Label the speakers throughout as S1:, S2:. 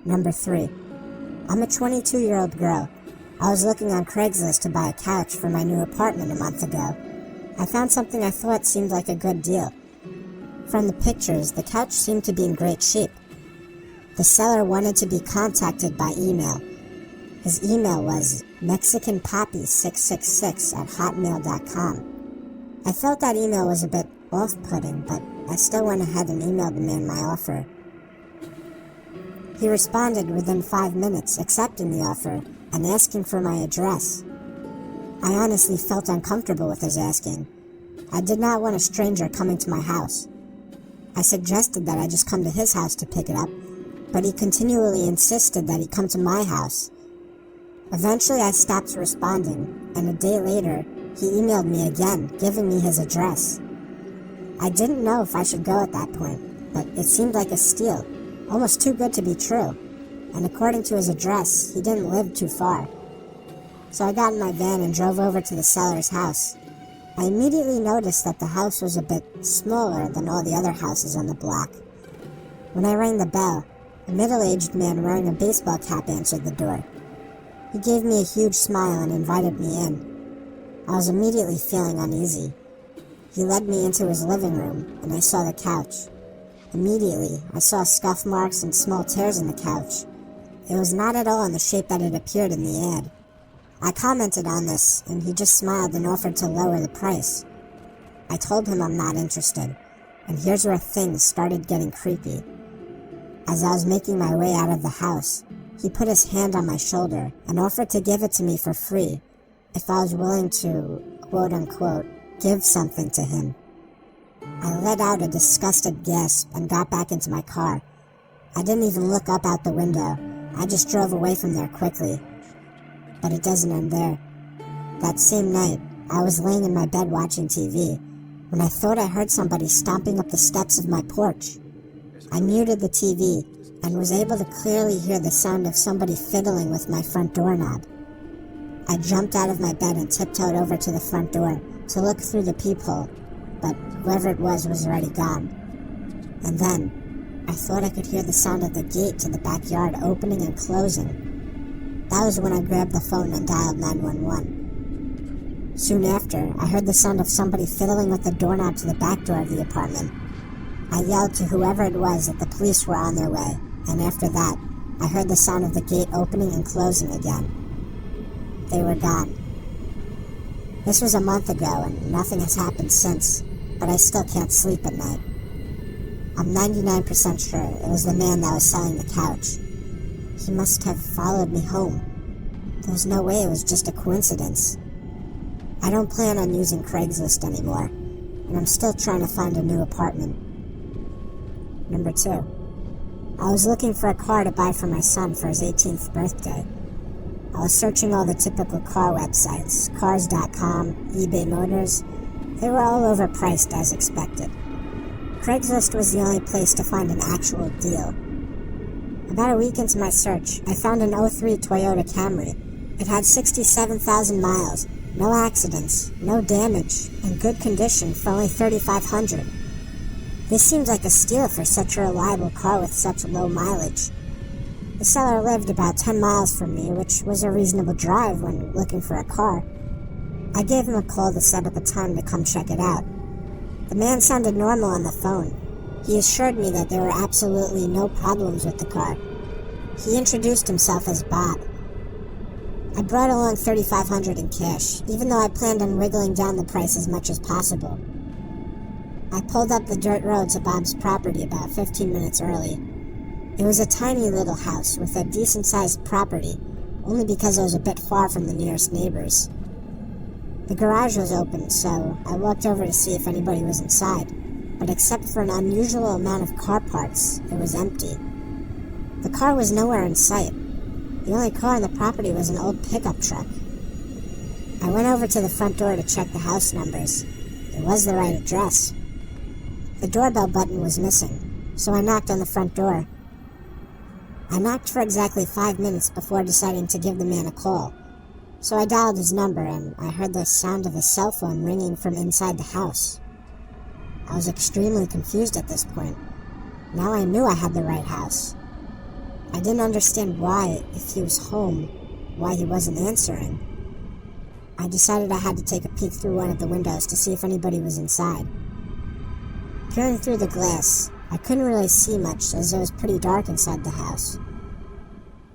S1: Number 3. I'm a 22-year-old girl. I was looking on Craigslist to buy a couch for my new apartment a month ago. I found something I thought seemed like a good deal. From the pictures, the couch seemed to be in great shape. The seller wanted to be contacted by email. His email was mexicanpoppy666@hotmail.com. I felt that email was a bit off-putting, but I still went ahead and emailed the man my offer. He responded within 5 minutes, accepting the offer and asking for my address. I honestly felt uncomfortable with his asking. I did not want a stranger coming to my house. I suggested that I just come to his house to pick it up, but he continually insisted that he come to my house. Eventually I stopped responding, and a day later, he emailed me again, giving me his address. I didn't know if I should go at that point, but it seemed like a steal, almost too good to be true, and according to his address, he didn't live too far. So I got in my van and drove over to the seller's house. I immediately noticed that the house was a bit smaller than all the other houses on the block. When I rang the bell, a middle-aged man wearing a baseball cap answered the door. He gave me a huge smile and invited me in. I was immediately feeling uneasy. He led me into his living room, and I saw the couch. Immediately, I saw scuff marks and small tears in the couch. It was not at all in the shape that it appeared in the ad. I commented on this, and he just smiled and offered to lower the price. I told him I'm not interested, and here's where things started getting creepy. As I was making my way out of the house, he put his hand on my shoulder and offered to give it to me for free if I was willing to, quote-unquote, give something to him. I let out a disgusted gasp and got back into my car. I didn't even look up out the window. I just drove away from there quickly. But it doesn't end there. That same night, I was laying in my bed watching TV when I thought I heard somebody stomping up the steps of my porch. I muted the TV and was able to clearly hear the sound of somebody fiddling with my front doorknob. I jumped out of my bed and tiptoed over to the front door to look through the peephole, but whoever it was already gone. And then, I thought I could hear the sound of the gate to the backyard opening and closing. That was when I grabbed the phone and dialed 911. Soon after, I heard the sound of somebody fiddling with the doorknob to the back door of the apartment. I yelled to whoever it was that the police were on their way, and after that, I heard the sound of the gate opening and closing again. They were gone. This was a month ago, and nothing has happened since, but I still can't sleep at night. I'm 99% sure it was the man that was selling the couch. He must have followed me home. There was no way it was just a coincidence. I don't plan on using Craigslist anymore, and I'm still trying to find a new apartment. Number 2. I was looking for a car to buy for my son for his 18th birthday. I was searching all the typical car websites, cars.com, eBay Motors. They were all overpriced as expected. Craigslist was the only place to find an actual deal. About a week into my search, I found an '03 Toyota Camry. It had 67,000 miles, no accidents, no damage, in good condition for only $3,500. This seems like a steal for such a reliable car with such low mileage. The seller lived about 10 miles from me, which was a reasonable drive when looking for a car. I gave him a call to set up a time to come check it out. The man sounded normal on the phone. He assured me that there were absolutely no problems with the car. He introduced himself as Bob. I brought along $3,500 in cash, even though I planned on wriggling down the price as much as possible. I pulled up the dirt road to Bob's property about 15 minutes early. It was a tiny little house with a decent-sized property, only because it was a bit far from the nearest neighbors. The garage was open, so I walked over to see if anybody was inside, but except for an unusual amount of car parts, it was empty. The car was nowhere in sight. The only car on the property was an old pickup truck. I went over to the front door to check the house numbers. It was the right address. The doorbell button was missing, so I knocked on the front door. I knocked for exactly 5 minutes before deciding to give the man a call. So I dialed his number, and I heard the sound of his cell phone ringing from inside the house. I was extremely confused at this point. Now I knew I had the right house. I didn't understand why, if he was home, why he wasn't answering. I decided I had to take a peek through one of the windows to see if anybody was inside. Peering through the glass, I couldn't really see much as it was pretty dark inside the house.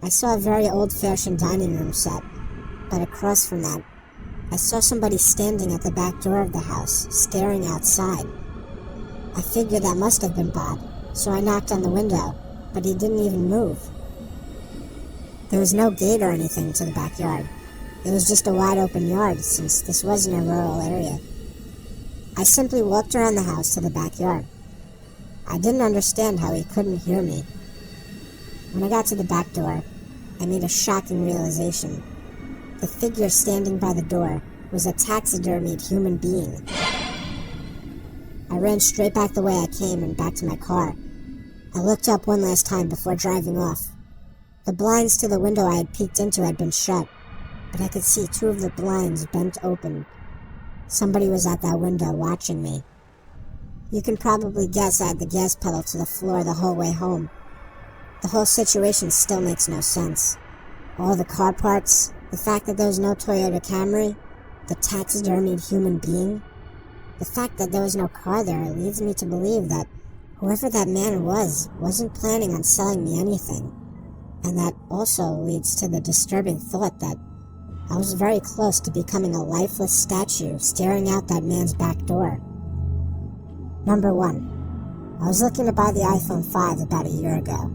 S1: I saw a very old-fashioned dining room set, but across from that, I saw somebody standing at the back door of the house, staring outside. I figured that must have been Bob, so I knocked on the window, but he didn't even move. There was no gate or anything to the backyard. It was just a wide open yard, since this wasn't a rural area. I simply walked around the house to the backyard. I didn't understand how he couldn't hear me. When I got to the back door, I made a shocking realization. The figure standing by the door was a taxidermied human being. I ran straight back the way I came and back to my car. I looked up one last time before driving off. The blinds to the window I had peeked into had been shut, but I could see two of the blinds bent open. Somebody was at that window watching me. You can probably guess I had the gas pedal to the floor the whole way home. The whole situation still makes no sense. All the car parts, the fact that there was no Toyota Camry, the taxidermied human being. The fact that there was no car there leads me to believe that whoever that man wasn't planning on selling me anything. And that also leads to the disturbing thought that I was very close to becoming a lifeless statue staring out that man's back door. Number 1. I was looking to buy the iPhone 5 about a year ago.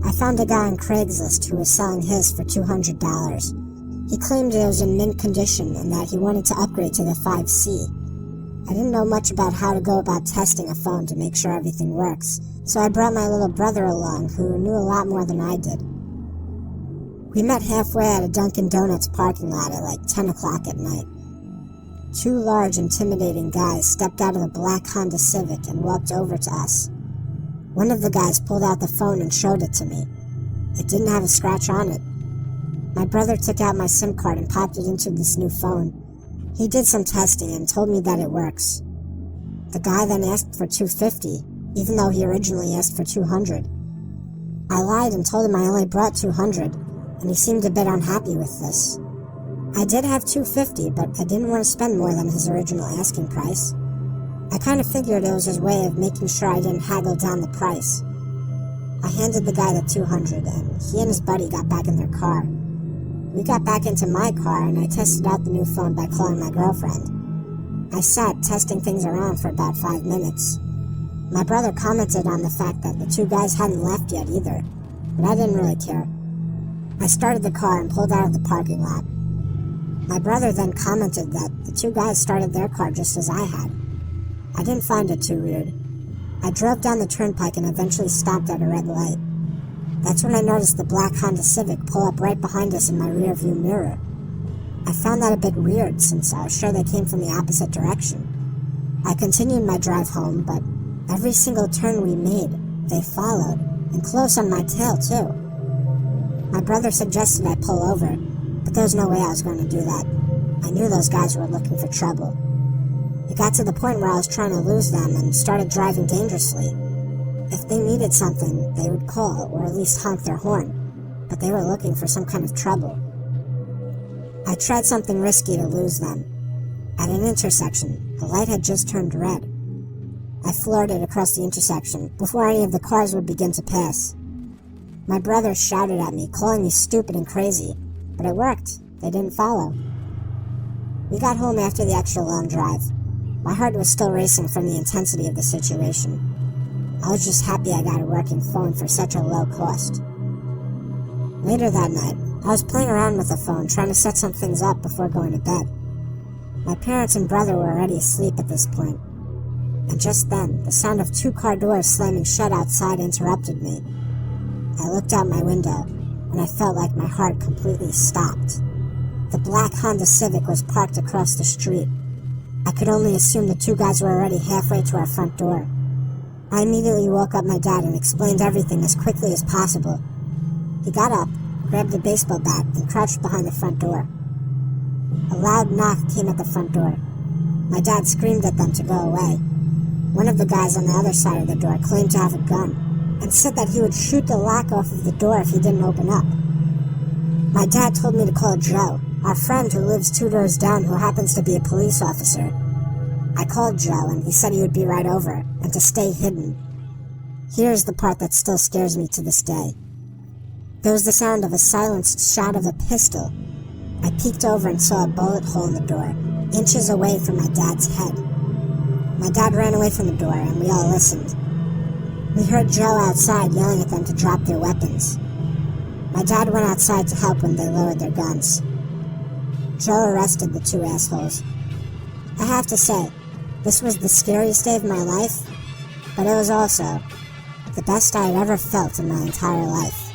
S1: I found a guy on Craigslist who was selling his for $200. He claimed it was in mint condition and that he wanted to upgrade to the 5C. I didn't know much about how to go about testing a phone to make sure everything works, so I brought my little brother along who knew a lot more than I did. We met halfway at a Dunkin' Donuts parking lot at like 10 o'clock at night. Two large, intimidating guys stepped out of a black Honda Civic and walked over to us. One of the guys pulled out the phone and showed it to me. It didn't have a scratch on it. My brother took out my SIM card and popped it into this new phone. He did some testing and told me that it works. The guy then asked for $250, even though he originally asked for $200. I lied and told him I only brought $200, and he seemed a bit unhappy with this. I did have $250, but I didn't want to spend more than his original asking price. I kind of figured it was his way of making sure I didn't haggle down the price. I handed the guy the $200, and he and his buddy got back in their car. We got back into my car, and I tested out the new phone by calling my girlfriend. I sat testing things around for about 5 minutes. My brother commented on the fact that the two guys hadn't left yet either, but I didn't really care. I started the car and pulled out of the parking lot. My brother then commented that the two guys started their car just as I had. I didn't find it too weird. I drove down the turnpike and eventually stopped at a red light. That's when I noticed the black Honda Civic pull up right behind us in my rearview mirror. I found that a bit weird since I was sure they came from the opposite direction. I continued my drive home, but every single turn we made, they followed, and close on my tail too. My brother suggested I pull over, but there was no way I was going to do that. I knew those guys were looking for trouble. It got to the point where I was trying to lose them and started driving dangerously. If they needed something, they would call or at least honk their horn, but they were looking for some kind of trouble. I tried something risky to lose them. At an intersection, the light had just turned red. I floored it across the intersection before any of the cars would begin to pass. My brother shouted at me, calling me stupid and crazy, but it worked. They didn't follow. We got home after the extra long drive. My heart was still racing from the intensity of the situation. I was just happy I got a working phone for such a low cost. Later that night, I was playing around with the phone, trying to set some things up before going to bed. My parents and brother were already asleep at this point, and just then, the sound of 2 car doors slamming shut outside interrupted me. I looked out my window, and I felt like my heart completely stopped. The black Honda Civic was parked across the street. I could only assume the 2 guys were already halfway to our front door. I immediately woke up my dad and explained everything as quickly as possible. He got up, grabbed a baseball bat, and crouched behind the front door. A loud knock came at the front door. My dad screamed at them to go away. One of the guys on the other side of the door claimed to have a gun. and said that he would shoot the lock off of the door if he didn't open up. My dad told me to call Joe, our friend who lives 2 doors down who happens to be a police officer. I called Joe and he said he would be right over and to stay hidden. Here's the part that still scares me to this day. There was the sound of a silenced shot of a pistol. I peeked over and saw a bullet hole in the door, inches away from my dad's head. My dad ran away from the door and we all listened. We heard Joe outside yelling at them to drop their weapons. My dad went outside to help when they lowered their guns. Joe arrested the 2 assholes. I have to say, this was the scariest day of my life, but it was also the best I had ever felt in my entire life.